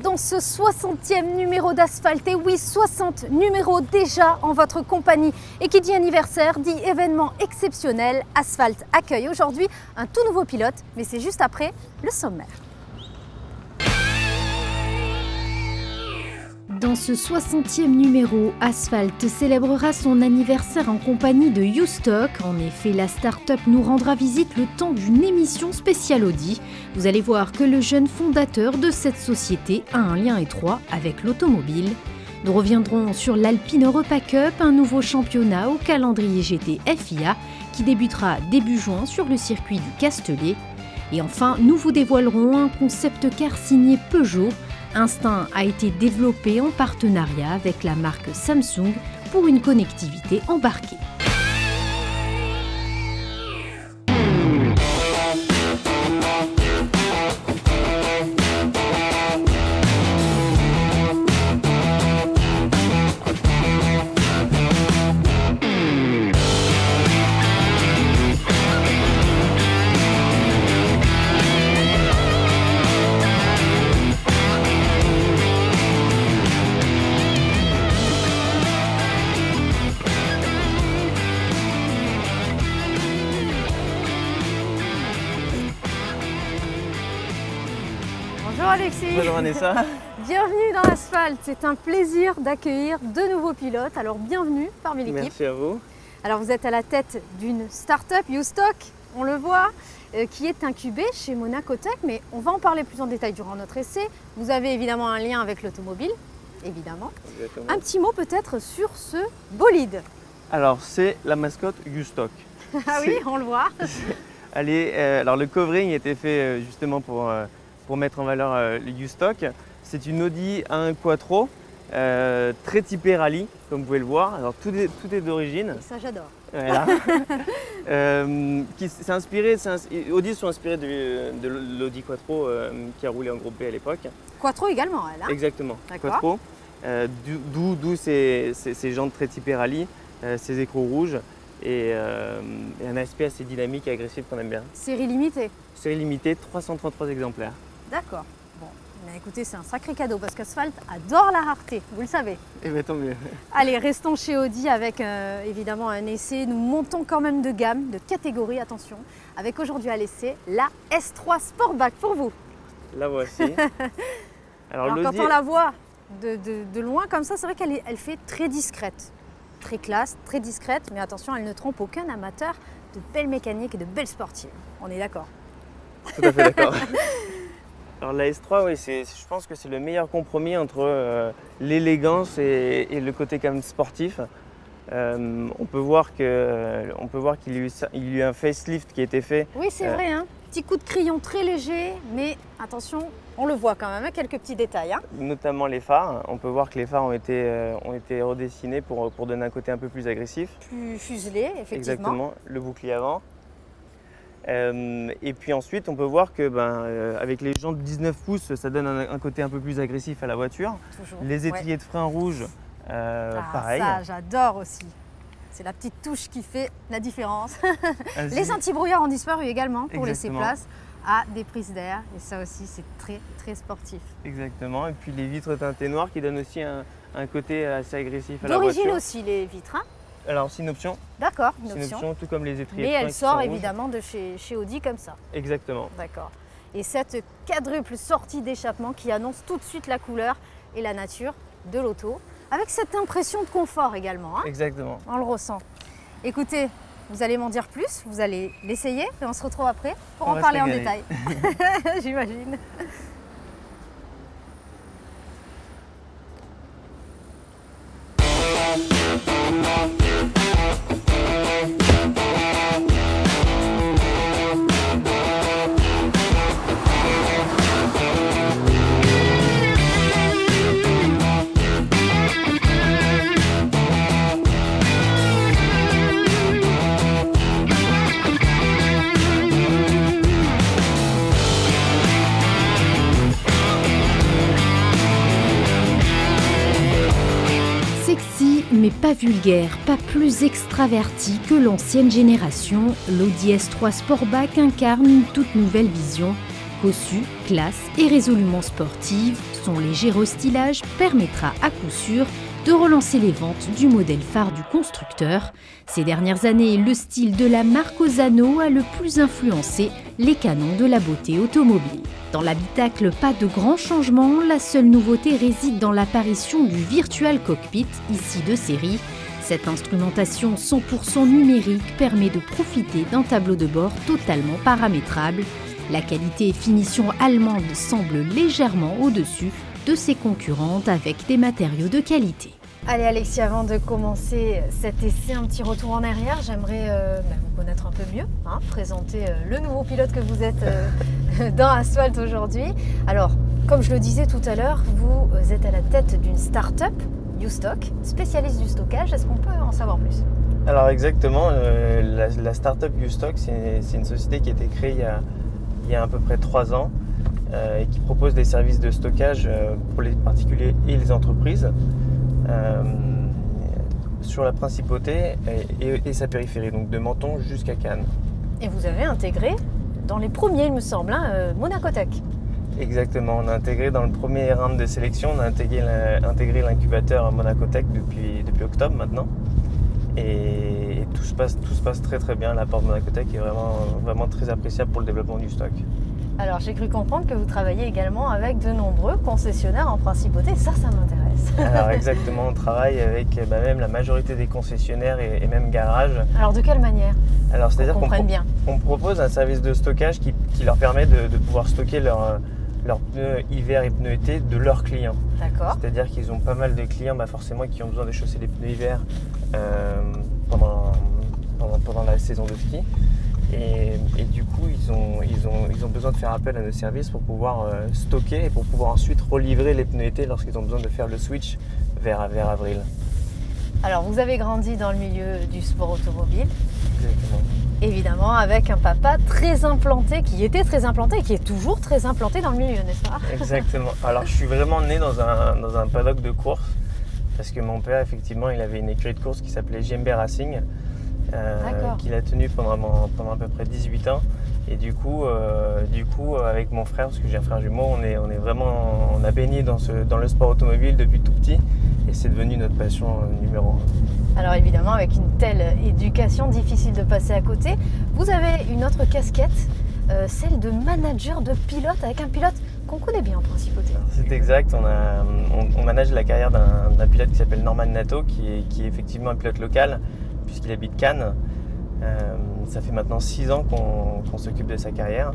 dans ce 60e numéro d'Asphalte. Et oui, 60 numéros déjà en votre compagnie. Et qui dit anniversaire dit événement exceptionnel. Asphalte accueille aujourd'hui un tout nouveau pilote, mais c'est juste après le sommaire. Dans ce 60e numéro, Asphalte célébrera son anniversaire en compagnie de U-Stock. En effet, la start-up nous rendra visite le temps d'une émission spéciale Audi. Vous allez voir que le jeune fondateur de cette société a un lien étroit avec l'automobile. Nous reviendrons sur l'Alpine Europa Cup, un nouveau championnat au calendrier GT FIA qui débutera début juin sur le circuit du Castellet. Et enfin, nous vous dévoilerons un concept car signé Peugeot. Instinct a été développé en partenariat avec la marque Samsung pour une connectivité embarquée. Bonjour Alexis. Bonjour Vanessa. Bienvenue dans Asphalte. C'est un plaisir d'accueillir de nouveaux pilotes. Alors bienvenue parmi l'équipe. Merci à vous. Alors vous êtes à la tête d'une start-up, U-Stock, on le voit, qui est incubée chez Monaco Tech, mais on va en parler plus en détail durant notre essai. Vous avez évidemment un lien avec l'automobile, évidemment. Exactement. Un petit mot peut-être sur ce bolide. Alors c'est la mascotte U-Stock. Ah oui, on le voit. Allez, alors le covering a été fait justement pour mettre en valeur le U-Stock. C'est une Audi A1 Quattro, très typée rallye, comme vous pouvez le voir. Alors tout est d'origine. Ça j'adore. Voilà. Audi sont inspirés de l'Audi Quattro qui a roulé en groupe B à l'époque. Quattro également, elle. Hein. Exactement, Quattro. D'où ces jantes très typées rallye, ces écrous rouges et un aspect assez dynamique et agressif qu'on aime bien. Série limitée. Série limitée, 333 exemplaires. D'accord. Bon, mais écoutez, c'est un sacré cadeau parce qu'Asphalte adore la rareté, vous le savez. Et bien tant mieux. Allez, restons chez Audi avec évidemment un essai. Nous montons quand même de gamme, de catégorie, attention, avec aujourd'hui à l'essai la S3 Sportback pour vous. La voici. Alors quand on la voit de loin comme ça, c'est vrai qu'elle fait très discrète. Très classe, très discrète, mais attention, elle ne trompe aucun amateur de belles mécaniques et de belles sportives. On est d'accord? Tout à fait d'accord. Alors la S3, oui, je pense que c'est le meilleur compromis entre l'élégance et le côté quand même sportif. On peut voir qu'il y a eu un facelift qui a été fait. Oui, c'est vrai, hein. Petit coup de crayon très léger, mais attention, on le voit quand même, hein, quelques petits détails. Hein. Notamment les phares. On peut voir que les phares ont été redessinés pour donner un côté un peu plus agressif. Plus fuselé, effectivement. Exactement, le bouclier avant. Et puis ensuite, on peut voir que avec les jantes 19 pouces, ça donne un côté un peu plus agressif à la voiture. Toujours. Les étriers de frein rouges, pareil. Ça, j'adore aussi. C'est la petite touche qui fait la différence. Les anti-brouillards ont disparu également pour laisser place à des prises d'air. Et ça aussi, c'est très, très sportif. Exactement. Et puis les vitres teintées noires qui donnent aussi un côté assez agressif à la voiture. D'origine aussi, les vitres. Hein. Alors, c'est une option. D'accord, une option. Tout comme les étriers. Mais elle sort évidemment de chez Audi comme ça. Exactement. D'accord. Et cette quadruple sortie d'échappement qui annonce tout de suite la couleur et la nature de l'auto, avec cette impression de confort également. Hein. Exactement. On le ressent. Écoutez, vous allez m'en dire plus, vous allez l'essayer et on se retrouve après pour en parler en détail. J'imagine. Mais pas vulgaire, pas plus extraverti que l'ancienne génération, l'Audi S3 Sportback incarne une toute nouvelle vision. Cossu, classe et résolument sportive, son léger restylage permettra à coup sûr de relancer les ventes du modèle phare du constructeur. Ces dernières années, le style de la marque Ozzano a le plus influencé les canons de la beauté automobile. Dans l'habitacle, pas de grands changements, la seule nouveauté réside dans l'apparition du Virtual Cockpit, ici de série. Cette instrumentation 100% numérique permet de profiter d'un tableau de bord totalement paramétrable. La qualité et finition allemande semble légèrement au-dessus de ses concurrentes avec des matériaux de qualité. Allez Alexis, avant de commencer cet essai, un petit retour en arrière. J'aimerais vous connaître un peu mieux, présenter le nouveau pilote que vous êtes dans Asphalt aujourd'hui. Alors, comme je le disais tout à l'heure, vous êtes à la tête d'une start-up, Ustock, spécialiste du stockage. Est-ce qu'on peut en savoir plus? Alors exactement, la start-up Ustock, c'est une société qui a été créée il y a à peu près 3 ans et qui propose des services de stockage pour les particuliers et les entreprises sur la Principauté et sa périphérie, donc de Menton jusqu'à Cannes. Et vous avez intégré, dans les premiers il me semble, Monacotech. Exactement, on a intégré dans le premier round de sélection, on a intégré l'incubateur Monacotech depuis octobre maintenant. Et tout se passe très très bien. L'apport de Monacotech est vraiment très appréciable pour le développement du stock. Alors j'ai cru comprendre que vous travaillez également avec de nombreux concessionnaires en Principauté, ça m'intéresse. Alors exactement, on travaille avec même la majorité des concessionnaires et même garages. Alors de quelle manière? Alors c'est-à-dire qu'on propose un service de stockage qui leur permet de pouvoir stocker leurs pneus hiver et pneus été de leurs clients. D'accord. C'est-à-dire qu'ils ont pas mal de clients forcément qui ont besoin de chausser les pneus hiver pendant la saison de ski. Et du coup, ils ont besoin de faire appel à nos services pour pouvoir stocker et pour pouvoir ensuite relivrer les pneus été lorsqu'ils ont besoin de faire le switch vers avril. Alors, vous avez grandi dans le milieu du sport automobile. Exactement. Évidemment, avec un papa très implanté, qui était très implanté et qui est toujours très implanté dans le milieu, n'est-ce pas? Exactement. Alors, je suis vraiment né dans un paddock de course parce que mon père, effectivement, il avait une écurie de course qui s'appelait JMB Racing. Qu'il a tenu pendant à peu près 18 ans. Et du coup, avec mon frère, parce que j'ai un frère jumeau, on a baigné dans le sport automobile depuis tout petit et c'est devenu notre passion numéro 1. Alors évidemment, avec une telle éducation, difficile de passer à côté. Vous avez une autre casquette, celle de manager de pilote, avec un pilote qu'on connaît bien en Principauté. C'est exact, on manage la carrière d'un pilote qui s'appelle Norman Nato, qui est effectivement un pilote local, puisqu'il habite Cannes. Ça fait maintenant 6 ans qu'on s'occupe de sa carrière.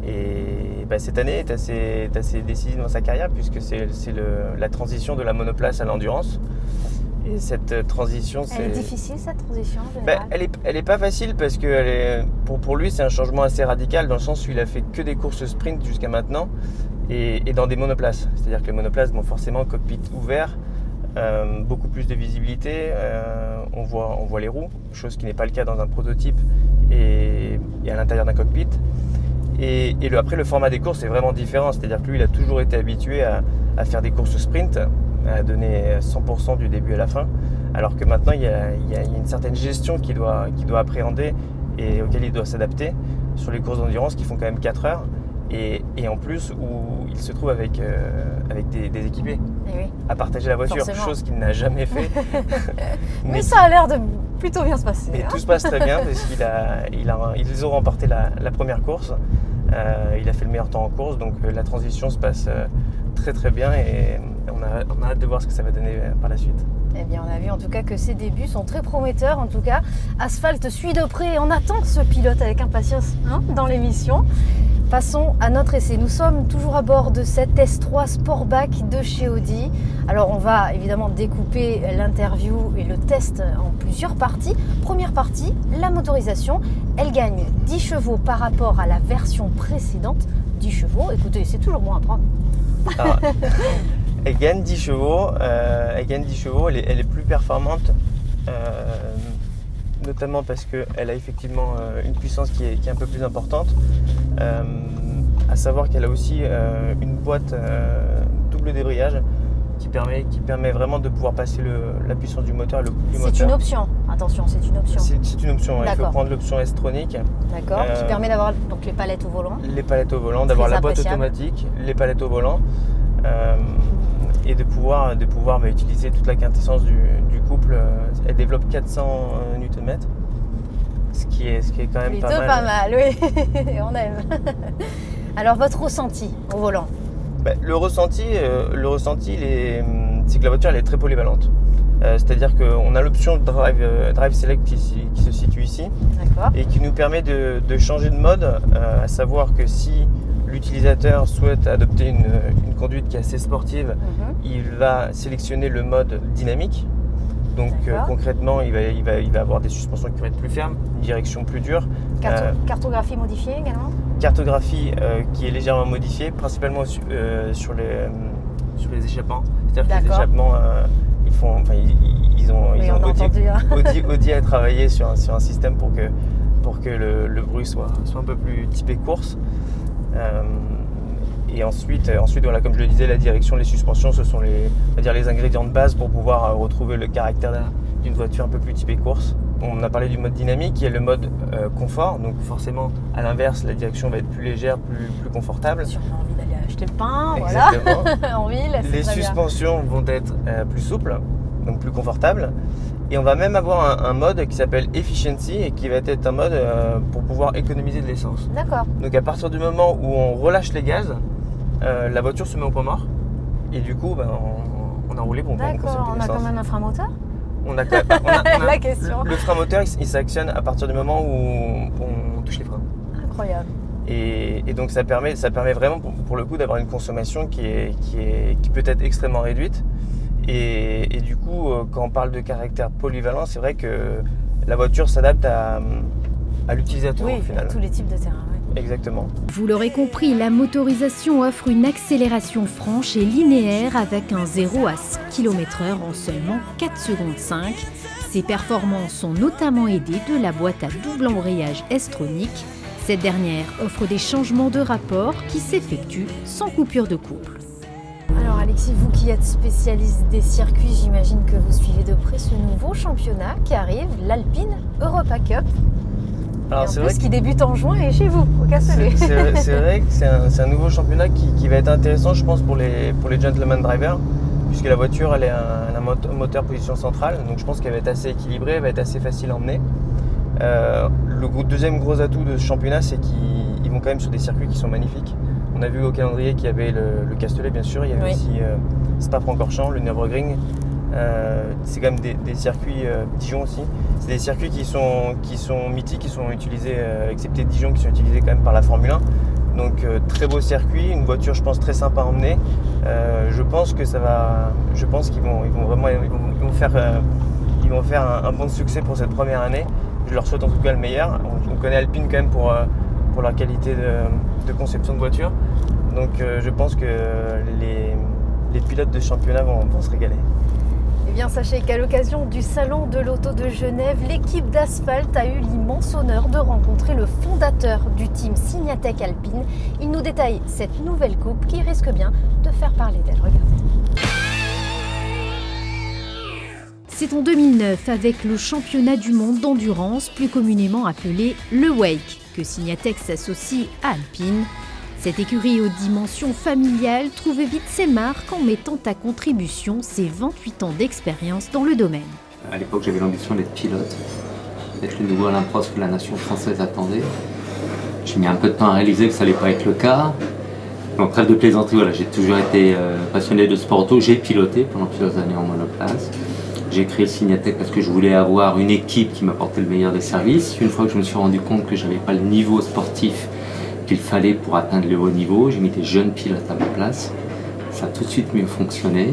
Et cette année est assez décisive dans sa carrière, puisque c'est la transition de la monoplace à l'endurance. Et cette transition, Elle est difficile, cette transition elle est pas facile, parce que pour lui, c'est un changement assez radical, dans le sens où il a fait que des courses sprint jusqu'à maintenant, et dans des monoplaces. C'est-à-dire que les monoplaces, forcément, cockpit ouvert, beaucoup plus de visibilité, on voit les roues, chose qui n'est pas le cas dans un prototype et à l'intérieur d'un cockpit. Et après, le format des courses est vraiment différent, c'est-à-dire que lui, il a toujours été habitué à faire des courses sprint, à donner 100% du début à la fin, alors que maintenant, il y a une certaine gestion qu'il doit appréhender et auquel il doit s'adapter sur les courses d'endurance qui font quand même 4 heures. Et en plus, où il se trouve avec des équipés, oui, à partager la voiture, forcément. Chose qu'il n'a jamais fait. Mais ça a l'air de plutôt bien se passer. Et tout se passe très bien, parce qu'ils ont remporté la première course. Il a fait le meilleur temps en course, donc la transition se passe très très bien, et on a hâte de voir ce que ça va donner par la suite. Eh bien, on a vu en tout cas que ses débuts sont très prometteurs. En tout cas, Asphalt suit de près et on attend ce pilote avec impatience dans l'émission. Passons à notre essai. Nous sommes toujours à bord de cette S3 Sportback de chez Audi. Alors, on va évidemment découper l'interview et le test en plusieurs parties. Première partie, la motorisation. Elle gagne 10 chevaux par rapport à la version précédente. 10 chevaux, écoutez, c'est toujours bon à prendre. Alors, elle gagne 10 chevaux, elle est plus performante, notamment parce qu'elle a effectivement une puissance qui est un peu plus importante. À savoir qu'elle a aussi une boîte double débrayage, permet vraiment de pouvoir passer la puissance du moteur et le coût du moteur. C'est une option, attention, c'est une option. C'est une option, il faut prendre l'option S-Tronic. D'accord, qui permet d'avoir donc les palettes au volant. Les palettes au volant, d'avoir la boîte automatique, les palettes au volant. Et de pouvoir utiliser toute la quintessence du couple. Elle développe 400 Nm, ce qui est quand même plutôt pas mal, oui, on aime. Alors votre ressenti au volant? Le ressenti, c'est que la voiture elle est très polyvalente. C'est-à-dire qu'on a l'option Drive Select qui se situe ici et qui nous permet de changer de mode, à savoir que si l'utilisateur souhaite adopter une conduite qui est assez sportive, il va sélectionner le mode dynamique. Donc concrètement, il va avoir des suspensions qui vont être plus fermes, une direction plus dure. Cartographie modifiée également? Cartographie qui est légèrement modifiée, principalement sur les échappements. C'est-à-dire que les échappements, Audi a travaillé sur un système pour que le bruit soit un peu plus typé course. Et ensuite voilà, comme je le disais, la direction, les suspensions, ce sont les ingrédients de base pour pouvoir retrouver le caractère d'une voiture un peu plus typée course. On a parlé du mode dynamique, qui est le mode confort. Donc forcément, à l'inverse, la direction va être plus légère, plus confortable. Si on a envie d'aller acheter le pain, exactement. Voilà, en ville, les suspensions vont être plus souples, donc plus confortables. Et on va même avoir un mode qui s'appelle Efficiency et qui va être un mode pour pouvoir économiser de l'essence. D'accord. Donc à partir du moment où on relâche les gaz, la voiture se met au point mort et du coup on a roulé bon. D'accord, on a quand même un frein moteur. La question. Le frein moteur il s'actionne à partir du moment où on touche les freins. Incroyable. Et donc ça permet vraiment pour le coup d'avoir une consommation qui peut être extrêmement réduite. Et du coup, quand on parle de caractère polyvalent, c'est vrai que la voiture s'adapte à l'utilisateur au final. À tous les types de terrain. Oui. Exactement. Vous l'aurez compris, la motorisation offre une accélération franche et linéaire avec un 0 à 100 km/h en seulement 4 secondes 5. Ses performances sont notamment aidées de la boîte à double embrayage S-Tronic. Cette dernière offre des changements de rapport qui s'effectuent sans coupure de couple. Alors Alexis, vous qui êtes spécialiste des circuits, j'imagine que vous suivez de près ce nouveau championnat qui arrive, l'Alpine Europa Cup. Alors, et en plus, qui débute en juin et chez vous, au Castellet. C'est vrai que c'est un nouveau championnat qui va être intéressant, je pense, pour les gentleman drivers, puisque la voiture elle a un moteur position centrale, donc je pense qu'elle va être assez équilibrée, elle va être assez facile à emmener. Le deuxième gros atout de ce championnat, c'est qu'ils vont quand même sur des circuits qui sont magnifiques. On a vu au calendrier qu'il y avait le Castellet, bien sûr, il y avait aussi Spa-Francorchamps, le Nürburgring. C'est quand même des circuits, Dijon aussi. C'est des circuits qui sont mythiques, qui sont utilisés, excepté Dijon, qui sont utilisés quand même par la Formule 1. Donc très beau circuit, une voiture je pense très sympa à emmener. Je pense qu'ils vont faire un bon succès pour cette première année. Je leur souhaite en tout cas le meilleur. On connaît Alpine quand même pour leur qualité de conception de voiture. Donc je pense que les pilotes de championnat vont se régaler. Eh bien, sachez qu'à l'occasion du Salon de l'Auto de Genève, l'équipe d'Asphalt a eu l'immense honneur de rencontrer le fondateur du team Signatec Alpine. Il nous détaille cette nouvelle coupe qui risque bien de faire parler d'elle. Regardez. C'est en 2009, avec le championnat du monde d'endurance, plus communément appelé le Wake, que Signatec s'associe à Alpine. Cette écurie aux dimensions familiales trouve vite ses marques en mettant à contribution ses 28 ans d'expérience dans le domaine. À l'époque, j'avais l'ambition d'être pilote, d'être le nouveau Alain Prost que la nation française attendait. J'ai mis un peu de temps à réaliser que ça n'allait pas être le cas. Donc, trêve de plaisanterie, voilà, j'ai toujours été passionné de sport auto. J'ai piloté pendant plusieurs années en monoplace. J'ai créé Signatec parce que je voulais avoir une équipe qui m'apportait le meilleur des services. Une fois que je me suis rendu compte que je n'avais pas le niveau sportif qu'il fallait pour atteindre le haut niveau, j'ai mis des jeunes pilotes à ma place. Ça a tout de suite mieux fonctionné.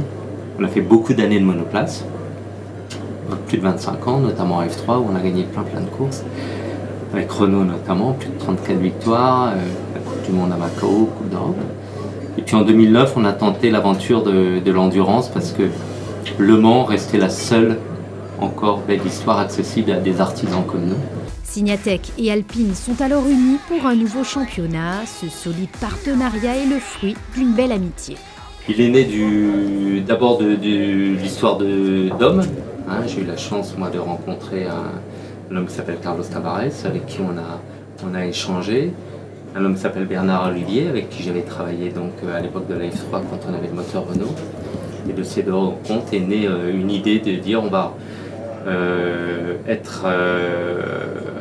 On a fait beaucoup d'années de monoplace, plus de 25 ans, notamment en F3 où on a gagné plein de courses. Avec Renault notamment, plus de 34 victoires, la Coupe du Monde à Macao, Coupe d'Europe. Et puis en 2009, on a tenté l'aventure de l'endurance parce que Le Mans restait la seule encore belle histoire accessible à des artisans comme nous. Signatec et Alpine sont alors unis pour un nouveau championnat. Ce solide partenariat est le fruit d'une belle amitié. Il est né d'abord de l'histoire d'hommes. Hein, j'ai eu la chance, moi, de rencontrer un homme qui s'appelle Carlos Tavares, avec qui on a échangé. Un homme qui s'appelle Bernard Olivier, avec qui j'avais travaillé donc, à l'époque de la F3 quand on avait le moteur Renault. Et de ces deux rencontres est née une idée de dire on va être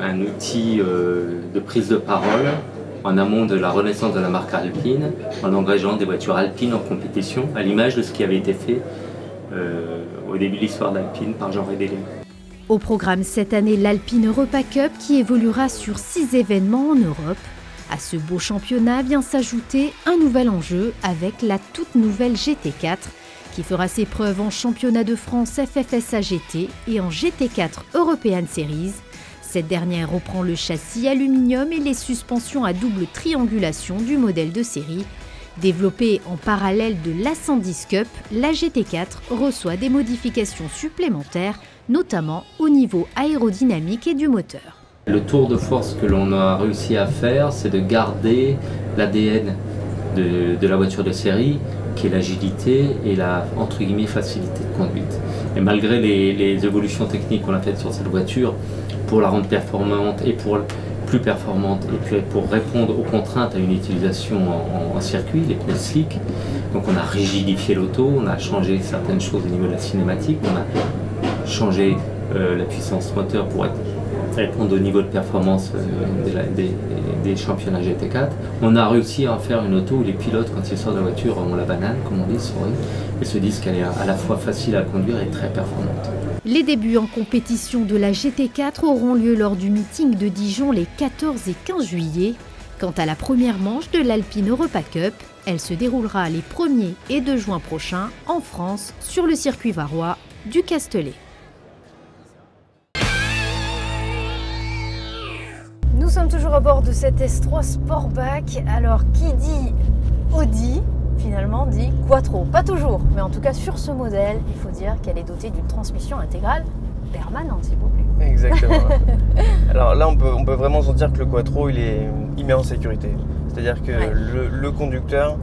un outil de prise de parole en amont de la renaissance de la marque alpine, en engageant des voitures alpines en compétition, à l'image de ce qui avait été fait au début de l'histoire d'Alpine par Jean Rédélé. Au programme cette année, l'Alpine Europa Cup qui évoluera sur 6 événements en Europe. À ce beau championnat vient s'ajouter un nouvel enjeu avec la toute nouvelle GT4 qui fera ses preuves en championnat de France FFSA GT et en GT4 European Series. Cette dernière reprend le châssis aluminium et les suspensions à double triangulation du modèle de série. Développée en parallèle de l'A110 Cup, la GT4 reçoit des modifications supplémentaires, notamment au niveau aérodynamique et du moteur. Le tour de force que l'on a réussi à faire, c'est de garder l'ADN de la voiture de série, qui est l'agilité et la entre guillemets facilité de conduite. Et malgré les évolutions techniques qu'on a faites sur cette voiture, pour la rendre performante et pour plus performante et puis pour répondre aux contraintes à une utilisation en circuit, les pneus slick. Donc on a rigidifié l'auto, on a changé certaines choses au niveau de la cinématique, on a changé la puissance moteur pour répondre au niveau de performance des championnats GT4. On a réussi à faire une auto où les pilotes, quand ils sortent de la voiture, ont la banane, comme on dit, souris, et se disent qu'elle est à la fois facile à conduire et très performante. Les débuts en compétition de la GT4 auront lieu lors du meeting de Dijon les 14 et 15 juillet. Quant à la première manche de l'Alpine Europa Cup, elle se déroulera les 1er et 2 juin prochains en France sur le circuit varois du Castellet. Nous sommes toujours à bord de cette S3 Sportback. Alors, qui dit Audi, finalement dit Quattro. Pas toujours, mais en tout cas sur ce modèle, il faut dire qu'elle est dotée d'une transmission intégrale permanente, s'il vous plaît. Exactement. Alors là, on peut vraiment sentir que le Quattro, il met en sécurité. C'est-à-dire que le conducteur,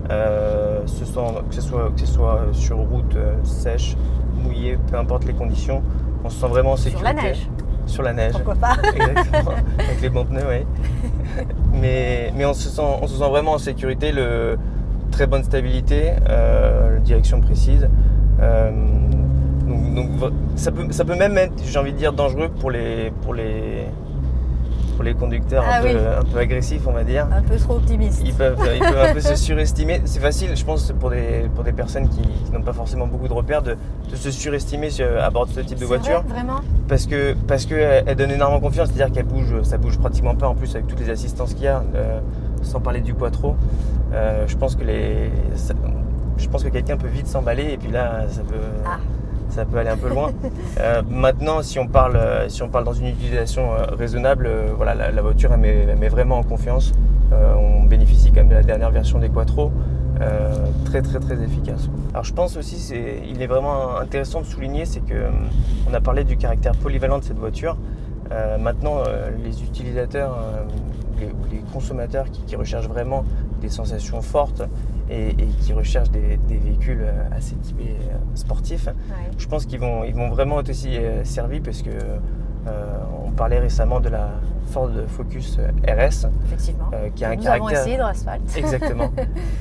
que ce soit sur route sèche, mouillée, peu importe les conditions, on se sent vraiment en sécurité. Sur la neige. Sur la neige. Pourquoi pas. Exactement. Avec les bons pneus, oui. Mais on se sent vraiment en sécurité. Très bonne stabilité, direction précise. Donc ça peut même être, j'ai envie de dire, dangereux pour les conducteurs un peu agressifs, on va dire. Un peu trop optimistes. Ils peuvent un peu se surestimer. C'est facile, je pense, pour des personnes qui n'ont pas forcément beaucoup de repères, de se surestimer à bord de ce type de voiture. Vrai, vraiment. Parce qu'elle donne énormément confiance, c'est-à-dire ça bouge pratiquement pas, en plus avec toutes les assistances qu'il y a, sans parler du Quattro. Je pense que quelqu'un peut vite s'emballer et puis là, ça peut aller un peu loin. Maintenant, si on parle dans une utilisation raisonnable, voilà, la voiture elle met vraiment en confiance. On bénéficie quand même de la dernière version des Quattro, très efficace. Alors je pense aussi, il est vraiment intéressant de souligner, c'est que on a parlé du caractère polyvalent de cette voiture. Maintenant, les utilisateurs ou les consommateurs qui recherchent vraiment des sensations fortes et qui recherchent des véhicules assez typés sportifs, je pense qu'ils vont vraiment être aussi servis parce que on parlait récemment de la Ford Focus RS, effectivement, qui a un nous caractère, avons essayé dans l'asphalte. Exactement,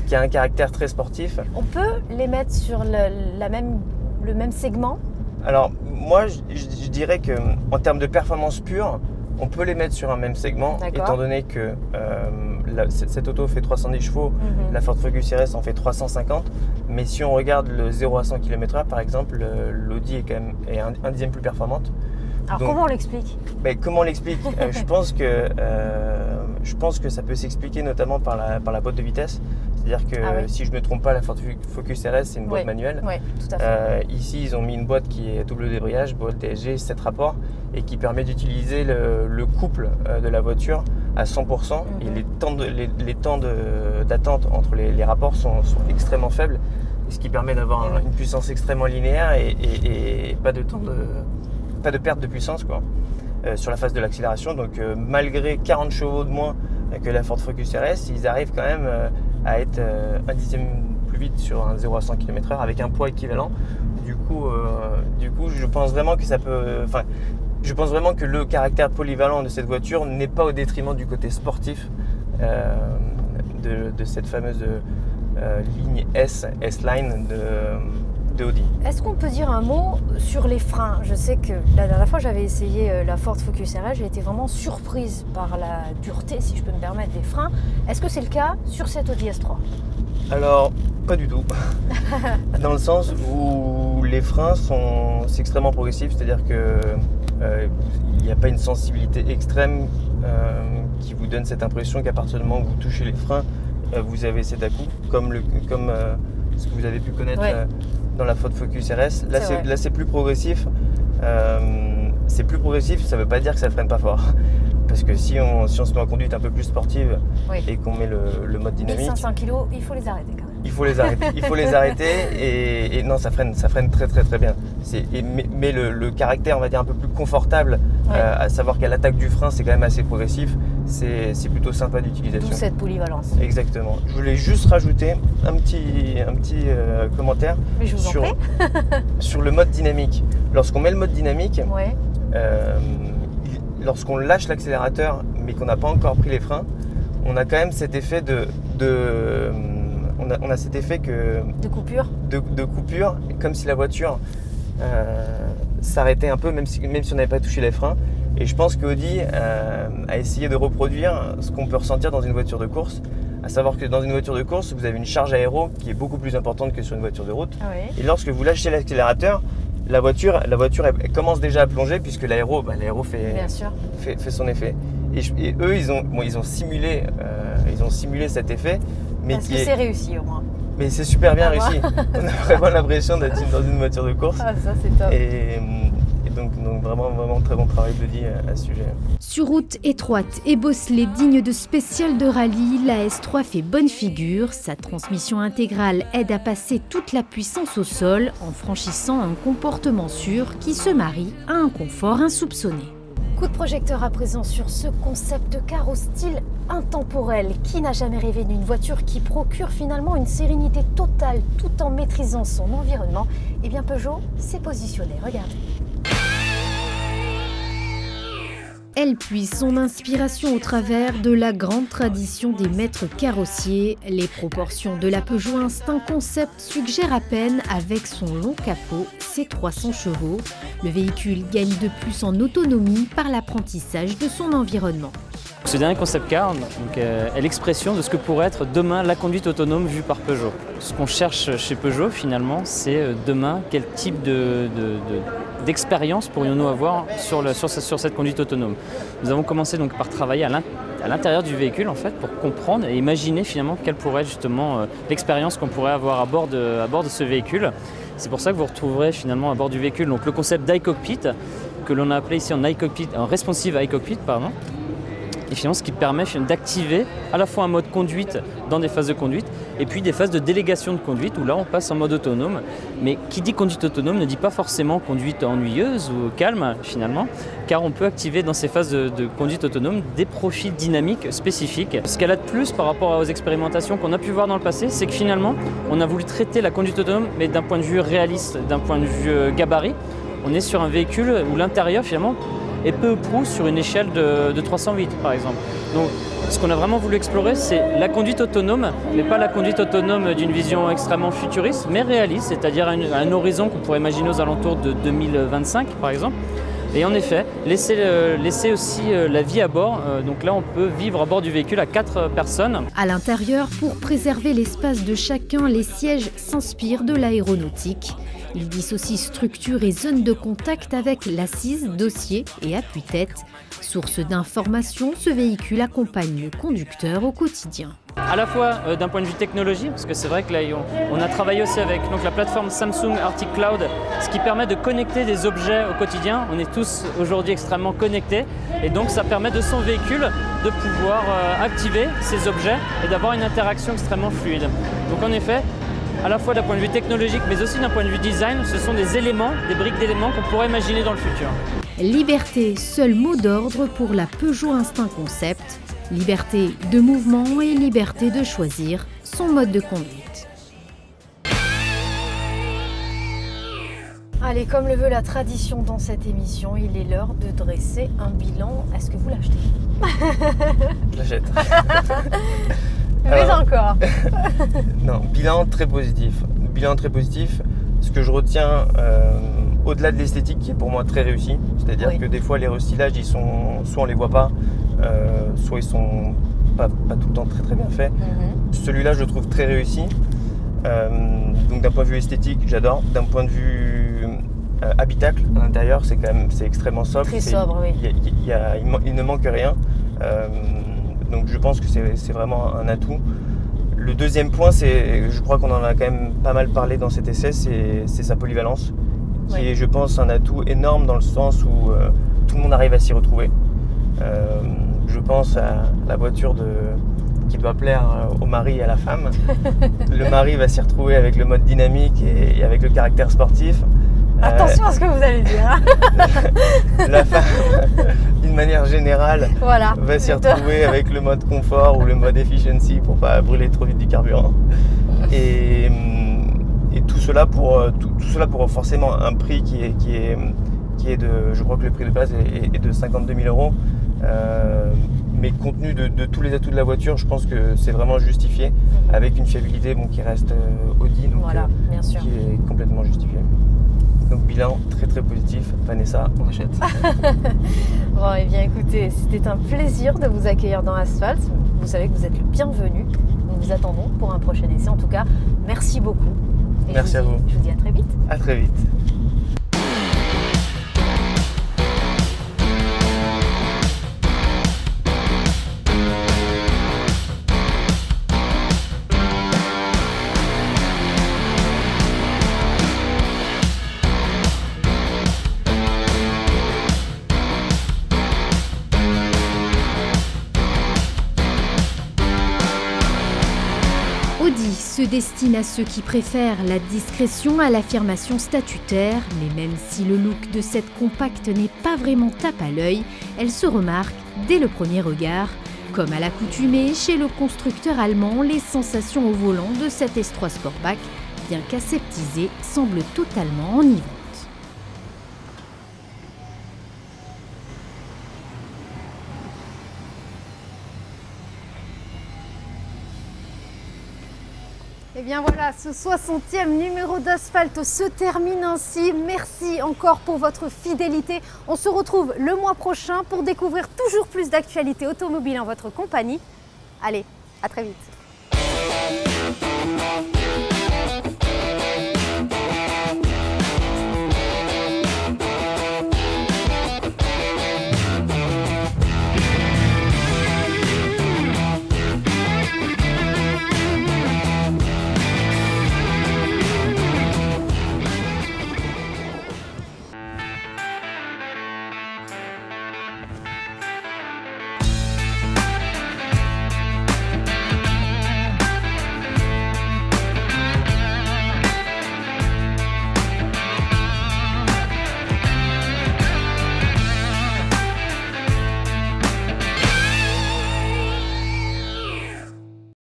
qui a un caractère très sportif. On peut les mettre sur le même segment? Alors moi je dirais qu'en termes de performance pure, on peut les mettre sur un même segment, étant donné que cette auto fait 310 chevaux, la Ford Focus RS en fait 350, mais si on regarde le 0 à 100 km/h par exemple, l'Audi est quand même un dixième plus performante. Alors comment on l'explique? Comment on l'explique? Je pense que ça peut s'expliquer notamment par la boîte de vitesse. C'est-à-dire que si je ne me trompe pas, la Ford Focus RS c'est une boîte manuelle. Oui, tout à fait. Ici ils ont mis une boîte qui est double débrayage, boîte DSG, 7 rapports, et qui permet d'utiliser le couple de la voiture à 100%. Et les temps d'attente entre les rapports sont extrêmement faibles, ce qui permet d'avoir une puissance extrêmement linéaire et pas de perte de puissance sur la phase de l'accélération. Donc malgré 40 chevaux de moins que la Ford Focus RS, ils arrivent quand même à être un dixième plus vite sur un 0 à 100 km/h avec un poids équivalent. Du coup, je pense vraiment que ça peut... je pense vraiment que le caractère polyvalent de cette voiture n'est pas au détriment du côté sportif de cette fameuse ligne S-Line de Audi. Est-ce qu'on peut dire un mot sur les freins? Je sais que la dernière fois j'avais essayé la Ford Focus RS, j'ai été vraiment surprise par la dureté, si je peux me permettre, des freins. Est-ce que c'est le cas sur cette Audi S3? Alors, pas du tout. Dans le sens où les freins c'est extrêmement progressif, c'est-à-dire que il n'y a pas une sensibilité extrême qui vous donne cette impression qu'à partir du moment où vous touchez les freins, vous avez cet à-coup, comme ce que vous avez pu connaître dans la Ford Focus RS. Là, c'est plus progressif. C'est plus progressif, ça ne veut pas dire que ça ne freine pas fort. Parce que si on se met en conduite un peu plus sportive et qu'on met le mode dynamique... 1500 kg, il faut les arrêter quand même. Il faut les arrêter et non, ça freine très très très bien. Mais le caractère, on va dire, un peu plus confortable, à savoir qu'à l'attaque du frein, c'est quand même assez progressif, c'est plutôt sympa d'utilisation. D'où cette polyvalence. Exactement. Je voulais juste rajouter un petit commentaire sur le mode dynamique. Lorsqu'on met le mode dynamique, lorsqu'on lâche l'accélérateur mais qu'on n'a pas encore pris les freins, on a quand même cet effet on a cet effet de coupure, comme si la voiture s'arrêtait un peu, même si on n'avait pas touché les freins. Et je pense qu'Audi a essayé de reproduire ce qu'on peut ressentir dans une voiture de course, à savoir que dans une voiture de course, vous avez une charge aéro qui est beaucoup plus importante que sur une voiture de route. Et lorsque vous lâchez l'accélérateur, la voiture elle commence déjà à plonger puisque l'aéro fait son effet. Et eux, ils ont simulé cet effet. Mais parce que c'est réussi au moins. Mais c'est super bien réussi. On a vraiment l'impression d'être dans une voiture de course. Ah, ça c'est top. Et donc vraiment très bon travail d'Audi à ce sujet. Sur route étroite et bosselée digne de spécial de rallye, la S3 fait bonne figure. Sa transmission intégrale aide à passer toute la puissance au sol en franchissant un comportement sûr qui se marie à un confort insoupçonné. Coup de projecteur à présent sur ce concept de car au style intemporel. Qui n'a jamais rêvé d'une voiture qui procure finalement une sérénité totale tout en maîtrisant son environnement? Eh bien Peugeot s'est positionné, regardez. Elle puise son inspiration au travers de la grande tradition des maîtres carrossiers. Les proportions de la Peugeot Instinct Concept suggèrent à peine avec son long capot, ses 300 chevaux. Le véhicule gagne de plus en autonomie par l'apprentissage de son environnement. Ce dernier concept car est l'expression de ce que pourrait être demain la conduite autonome vue par Peugeot. Ce qu'on cherche chez Peugeot finalement, c'est demain quel type d'expérience pourrions-nous avoir sur cette conduite autonome. Nous avons commencé donc par travailler à l'intérieur du véhicule en fait, pour comprendre et imaginer finalement quelle pourrait être justement l'expérience qu'on pourrait avoir à bord de ce véhicule. C'est pour ça que vous retrouverez finalement à bord du véhicule donc, le concept d'iCockpit que l'on a appelé ici en responsive iCockpit, pardon. Et finalement, ce qui permet d'activer à la fois un mode conduite dans des phases de conduite et puis des phases de délégation de conduite où là on passe en mode autonome. Mais qui dit conduite autonome ne dit pas forcément conduite ennuyeuse ou calme finalement, car on peut activer dans ces phases de conduite autonome des profils dynamiques spécifiques. Ce qu'elle a de plus par rapport aux expérimentations qu'on a pu voir dans le passé, c'est que finalement on a voulu traiter la conduite autonome mais d'un point de vue réaliste, d'un point de vue gabarit. On est sur un véhicule où l'intérieur finalement et peu ou prou sur une échelle de 308 par exemple. Donc ce qu'on a vraiment voulu explorer, c'est la conduite autonome, mais pas la conduite autonome d'une vision extrêmement futuriste, mais réaliste, c'est-à-dire à un horizon qu'on pourrait imaginer aux alentours de 2025 par exemple. Et en effet, laisser aussi la vie à bord. Donc là, on peut vivre à bord du véhicule à 4 personnes. À l'intérieur, pour préserver l'espace de chacun, les sièges s'inspirent de l'aéronautique. Ils dissocient structure et zone de contact avec l'assise, dossier et appui-tête. Source d'information, ce véhicule accompagne le conducteur au quotidien. À la fois d'un point de vue technologie, parce que c'est vrai que là on a travaillé aussi avec la plateforme Samsung Arctic Cloud, ce qui permet de connecter des objets au quotidien. On est tous aujourd'hui extrêmement connectés et donc ça permet de son véhicule de pouvoir activer ces objets et d'avoir une interaction extrêmement fluide. Donc en effet, à la fois d'un point de vue technologique mais aussi d'un point de vue design, ce sont des éléments, des briques d'éléments qu'on pourrait imaginer dans le futur. Liberté, seul mot d'ordre pour la Peugeot Instinct Concept. Liberté de mouvement et liberté de choisir son mode de conduite. Allez, comme le veut la tradition dans cette émission, il est l'heure de dresser un bilan. Est-ce que vous l'achetez? Je l'achète. Mais Alors, encore. Non, bilan très positif. Bilan très positif. Ce que je retiens, au-delà de l'esthétique qui est pour moi très réussi, c'est-à-dire Oui. que des fois les restylages, ils sont, soit on les voit pas, soit ils sont pas tout le temps très bien faits. Celui-là, je le trouve très réussi. Donc d'un point de vue esthétique, j'adore. D'un point de vue habitacle, à l'intérieur, c'est extrêmement sobre. Très sobre, oui. Il ne manque rien. Donc je pense que c'est vraiment un atout. Le deuxième point, je crois qu'on en a quand même pas mal parlé dans cet essai, c'est sa polyvalence, qui Oui. est, je pense, un atout énorme dans le sens où tout le monde arrive à s'y retrouver. Je pense à la voiture qui doit plaire au mari et à la femme. Le mari va s'y retrouver avec le mode dynamique et avec le caractère sportif. Attention à ce que vous allez dire. Hein. La femme, d'une manière générale, Voilà. va s'y retrouver avec le mode confort ou le mode efficiency pour pas brûler trop vite du carburant. Et tout cela pour forcément un prix qui est de, je crois que le prix de base est de 52 000 €. Mais compte tenu de tous les atouts de la voiture, je pense que c'est vraiment justifié, avec une fiabilité qui reste Audi, donc, Voilà, bien sûr. qui est complètement justifié. Donc bilan très positif. Vanessa, on achète. Bon, eh bien écoutez, c'était un plaisir de vous accueillir dans Asphalt. Vous savez que vous êtes le bienvenu. Nous vous attendons pour un prochain essai. En tout cas, merci beaucoup. Et Merci à vous. Je vous dis à très vite. À très vite. Audi se destine à ceux qui préfèrent la discrétion à l'affirmation statutaire, mais même si le look de cette compacte n'est pas vraiment tape à l'œil, elle se remarque dès le premier regard. Comme à l'accoutumée chez le constructeur allemand, les sensations au volant de cette S3 Sportback, bien qu'aseptisée, semblent totalement enivrantes. Et bien voilà, ce 60e numéro d'Asphalt se termine ainsi. Merci encore pour votre fidélité. On se retrouve le mois prochain pour découvrir toujours plus d'actualités automobiles en votre compagnie. Allez, à très vite.